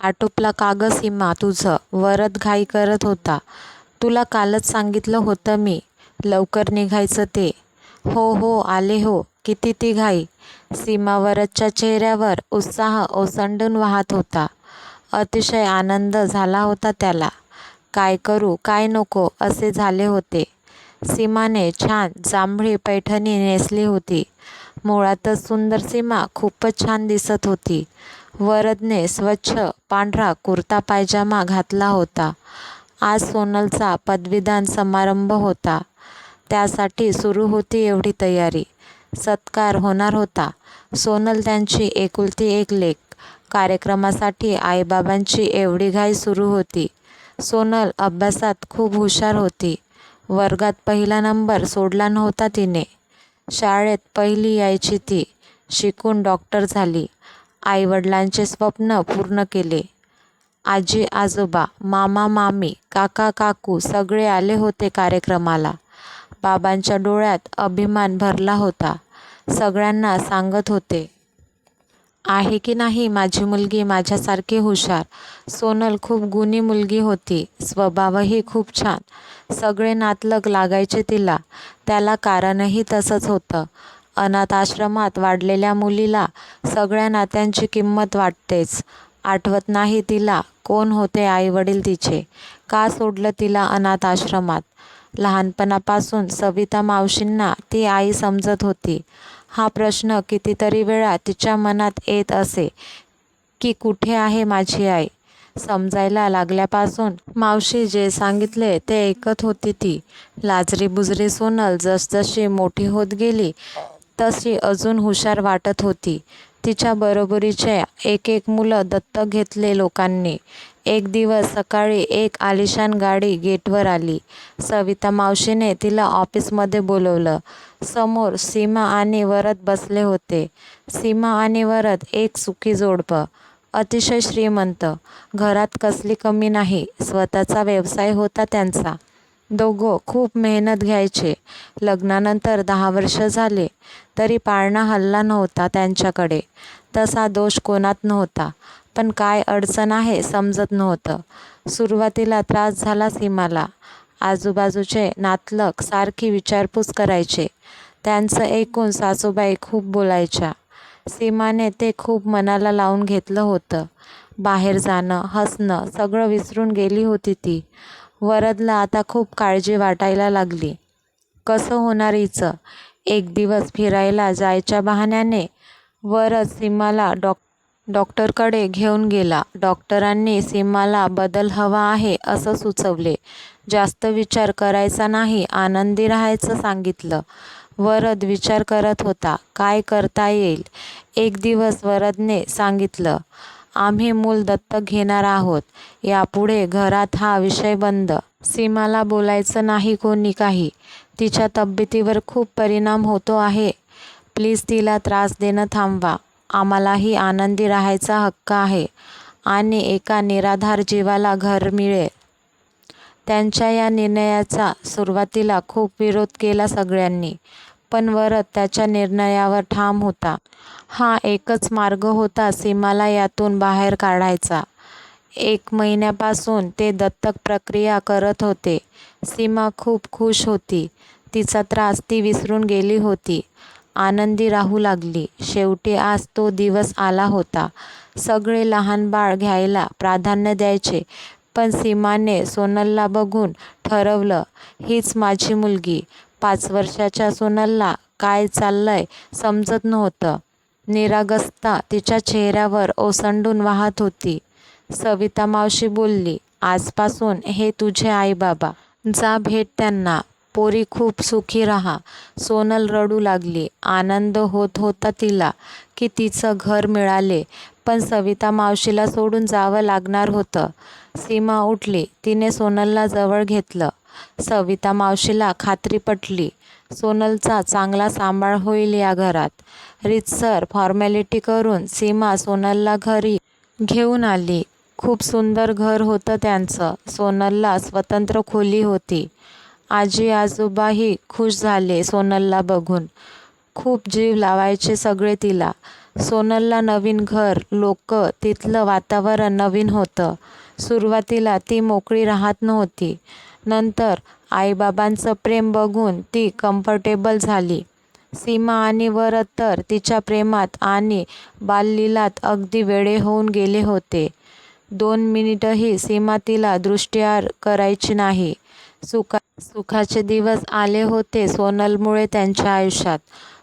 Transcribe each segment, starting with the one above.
आटोपला का गं सीमा तुझं? वरद घाई करत होता. तुला कालच सांगितलं होतं मी, लवकर निघायचं ते. हो हो आले हो. किती ती घाई? सीमा वरदच्या चेहऱ्यावर उत्साह ओसंडून वाहत होता. अतिशय आनंद झाला होता त्याला. काय करू काय नको असे झाले होते. सीमाने छान जांभळी पैठणी नेसली होती. मुळातच सुंदर सीमा खूपच छान दिसत होती. वरदने स्वच्छ पांढरा कुर्ता पायजामा घातला होता. आज सोनलचा पदवीदान समारंभ होता. त्यासाठी सुरू होती एवढी तयारी. सत्कार होणार होता. सोनल त्यांची एकुलती एक लेक. कार्यक्रमासाठी आईबाबांची एवढी घाई सुरू होती. सोनल अभ्यासात खूप हुशार होती. वर्गात पहिला नंबर सोडला नव्हता तिने. शाळेत पहिली यायची ती. शिकून डॉक्टर झाली. आईवडिलांचे स्वप्न पूर्ण केले. आजी आजोबा, मामा मामी, काका काकू सगळे आले होते कार्यक्रमाला. बाबांच्या डोळ्यात अभिमान भरला होता. सगळ्यांना सांगत होते, आहे की नाही माझी मुलगी माझ्यासारखी हुशार. सोनल खूप गुणी मुलगी होती. स्वभावही खूप छान. सगळे नातलग लागायचे तिला. त्याला कारणही तसंच होतं. अनाथ आश्रमात वाढलेल्या मुलीला सगळ्या नात्यांची किंमत वाटतेच. आठवत नाही तिला कोण होते आईवडील तिचे. का सोडलं तिला अनाथ आश्रमात. लहानपणापासून सविता मावशींना ती आई समजत होती. हा प्रश्न कितीतरी वेळा तिच्या मनात येत असे की कुठे आहे माझी आई. समजायला लागल्यापासून मावशी जे सांगितले ते ऐकत होती ती. लाजरी बुजरी सोनल जसजशी मोठी होत गेली तशी अजून हुशार वाटत होती. तिच्या बरोबरीचे एक एक मुलं दत्तक घेतले लोकांनी. एक दिवस सकाळी एक आलिशान गाडी गेटवर आली. सविता मावशीने तिला ऑफिसमध्ये बोलवलं. समोर सीमा आणि वरद बसले होते. सीमा आणि वरद एक सुखी जोडपं. अतिशय श्रीमंत. घरात कसली कमी नाही. स्वतःचा व्यवसाय होता त्यांचा. दोघं खूप मेहनत घ्यायचे. लग्नानंतर 10 वर्ष झाले तरी पाळणा हलला नव्हता त्यांच्याकडे. तसा दोष कोणात नव्हता. पण काय अडचण आहे समजत नव्हतं. सुरुवातीला त्रास झाला सीमाला. आजूबाजूचे नातलग सारखी विचारपूस करायचे. त्यांचं ऐकून सासूबाई खूप बोलायच्या. सीमाने ते खूप मनाला लावून घेतलं होतं. बाहेर जाणं हसणं सगळं विसरून गेली होती ती. वरदला आता खूप काळजी वाटायला लागली. कसं होणार हिचं. एक दिवस फिरायला जायच्या बहाण्याने वरद सीमाला डॉक्टरकडे घेऊन गेला. डॉक्टरांनी सीमाला बदल हवा आहे असं सुचवले. जास्त विचार करायचा नाही, आनंदी राहायचं सांगितलं. वरद विचार करत होता काय करता येईल. एक दिवस वरदने सांगितलं, आम्ही मूल दत्तक घेणार आहोत. यापुढे घरात हा विषय बंद. सीमाला बोलायचं नाही कोणी काही. तिच्या तब्येतीवर खूप परिणाम होतो आहे. प्लीज तिला त्रास देणं थांबवा. आम्हालाही आनंदी राहायचा हक्क आहे आणि एका निराधार जीवाला घर मिळेल. त्यांच्या या निर्णयाचा सुरुवातीला खूप विरोध केला सगळ्यांनी. पण वरद त्याच्या निर्णयावर ठाम होता. हा एकच मार्ग होता सीमाला यातून बाहेर काढायचा. 1 महिन्यापासून ते दत्तक प्रक्रिया करत होते. सीमा खूप खुश होती. तिचा त्रास ती विसरून गेली होती. आनंदी राहू लागली. शेवटी आज तो दिवस आला होता. सगळे लहान बाळ घ्यायला प्राधान्य द्यायचे. पण सीमाने सोनलला बघून ठरवलं, हीच माझी मुलगी. 5 वर्षाच्या सोनलला काय चाललंय समजत नव्हतं. निरागसता तिच्या चेहऱ्यावर ओसंडून वाहत होती. सविता मावशी बोलली, आजपासून हे तुझे आई बाबा. जा भेट त्यांना. पोरी खूप सुखी राहा. सोनल रडू लागली. आनंद होत होता तिला की तिचं घर मिळाले. पण सविता मावशीला सोडून जावं लागणार होतं. सीमा उठली. तिने सोनलला जवळ घेतलं. सविता मावशीला खात्री पटली. सोनलचा चांगला सांभाळ होईल या घरात. रीतसर फॉर्मॅलिटी करून सीमा सोनलला घरी घेऊन आली. खूप सुंदर घर होतं त्यांचं. सोनलला स्वतंत्र खोली होती. आजी आजोबाही खुश झाले सोनलला बघून. खूप जीव लावायचे सगळे तिला. सोनलला नवीन घर, लोक, तिथलं वातावरण नवीन होतं. सुरुवातीला ती मोकळी राहत नव्हती. नंतर आईबाबांचं प्रेम बघून ती कम्फर्टेबल झाली. सीमा आणि वरद तर तिच्या प्रेमात आणि बाललीलात अगदी वेडे होऊन गेले होते. 2 मिनिटही सीमा तिला दृष्टीआड करायची नाही. सुखाचे दिवस आले होते सोनलमुळे त्यांच्या आयुष्यात.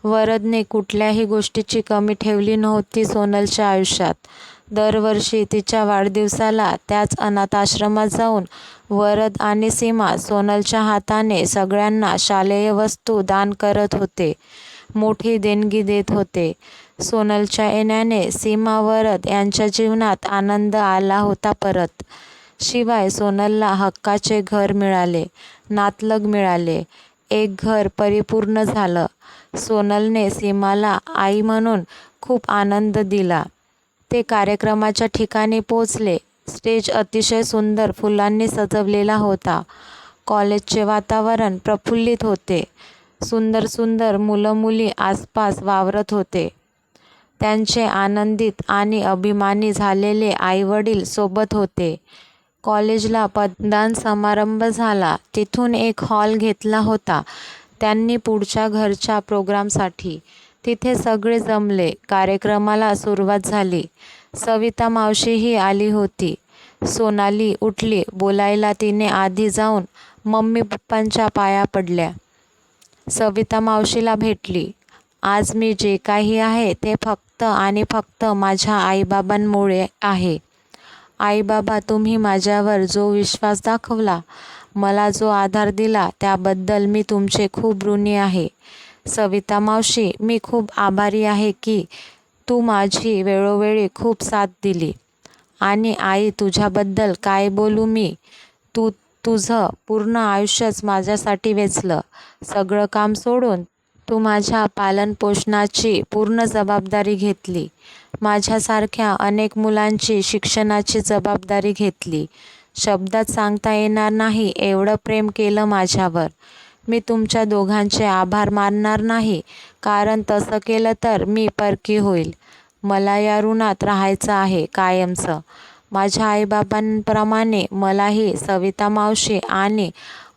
वरदने कुठल्याही गोष्टीची कमी ठेवली नव्हती सोनलच्या आयुष्यात. दरवर्षी तिच्या वाढदिवसाला त्याच अनाथाश्रमात जाऊन वरद आणि सीमा सोनलच्या हाताने सगळ्यांना शालेय वस्तू दान करत होते. मोठी देणगी देत होते. सोनलच्या येण्याने सीमा, वरद यांच्या जीवनात आनंद आला होता परत. शिवाय सोनलला हक्काचे घर मिळाले, नातलग मिळाले. एक घर परिपूर्ण झालं. सोनलने सीमाला आई म्हणून खूप आनंद दिला. ते कार्यक्रमाच्या ठिकाणी पोचले. स्टेज अतिशय सुंदर फुलांनी सजवलेला होता. कॉलेजचे वातावरण प्रफुल्लित होते. सुंदर सुंदर मुलं-मुली आसपास वावरत होते. त्यांचे आनंदित आणि अभिमानी झालेले आईवडील सोबत होते. कॉलेजला पदवीदान समारंभ झाला. तिथून एक हॉल घेतला होता त्यांनी पुढच्या घरच्या प्रोग्रामसाठी. तिथे सगळे जमले. कार्यक्रमाला सुरुवात झाली. सविता मावशीही आली होती. सोनाली उठली बोलायला. तिने आधी जाऊन मम्मी पप्पांच्या पाया पडल्या. सविता मावशीला भेटली. आज मी जे काही आहे ते फक्त आणि फक्त माझ्या आईबाबांमुळे आहे. आईबाबा, तुम्ही माझ्यावर जो विश्वास दाखवला, मला जो आधार दिला त्याबद्दल मी तुमचे खूप ऋणी आहे. सविता मावशी, मी खूप आभारी आहे की तू माझी वेळोवेळी खूप साथ दिली. आणि आई, तुझ्याबद्दल काय बोलू मी. तुझं पूर्ण आयुष्यच माझ्यासाठी वेचलं. सगळं काम सोडून तू माझ्या पालनपोषणाची पूर्ण जबाबदारी घेतली. माझ्यासारख्या अनेक मुलांची शिक्षणाची जबाबदारी घेतली. शब्दात सांगता येणार नाही एवढं प्रेम केलं माझ्यावर. मी तुमच्या दोघांचे आभार मानणार नाही, कारण तसं केलं तर मी परकी होईल. मला या ऋणात राहायचं आहे कायमचं. माझ्या आईबाबांप्रमाणे मलाही सविता मावशी आणि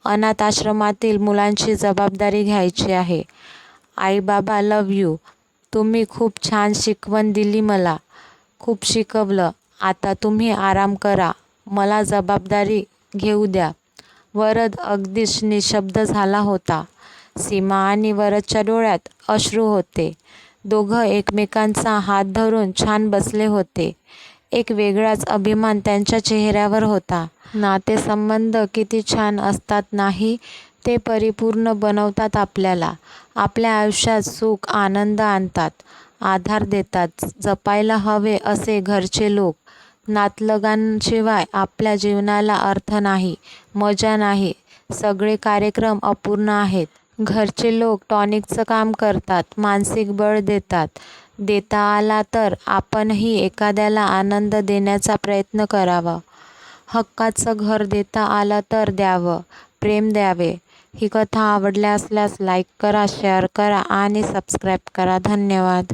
अनाथाश्रमातील मुलांची जबाबदारी घ्यायची आहे. आईबाबा, लव्ह यू. तुम्ही खूप छान शिकवण दिली मला. खूप शिकवलं. आता तुम्ही आराम करा. मला जबाबदारी घेऊ द्या. वरद अगदीच निशब्द झाला होता. सीमा आणि वरदच्या डोळ्यात अश्रू होते. दोघं एकमेकांचा हात धरून छान बसले होते. एक वेगळाच अभिमान त्यांच्या चेहऱ्यावर होता. नातेसंबंध किती छान असतात नाही, ते परिपूर्ण बनवतात आपल्याला. आपल्या आयुष्यात सुख, आनंद आणतात, आधार देतात. जपायला हवे असे घरचे लोक. नातलगांशिवाय आपल्या जीवनाला अर्थ नाही, मजा नाही. सगळे कार्यक्रम अपूर्ण आहेत. घरचे लोक टॉनिकचं काम करतात, मानसिक बळ देतात. देता आला तर आपणही एखाद्याला आनंद देण्याचा प्रयत्न करावा. हक्काचं घर देता आलं तर द्यावं, प्रेम द्यावे. ही कथा आवडली असल्यास लाईक करा, शेअर करा आणि सबस्क्राईब करा. धन्यवाद.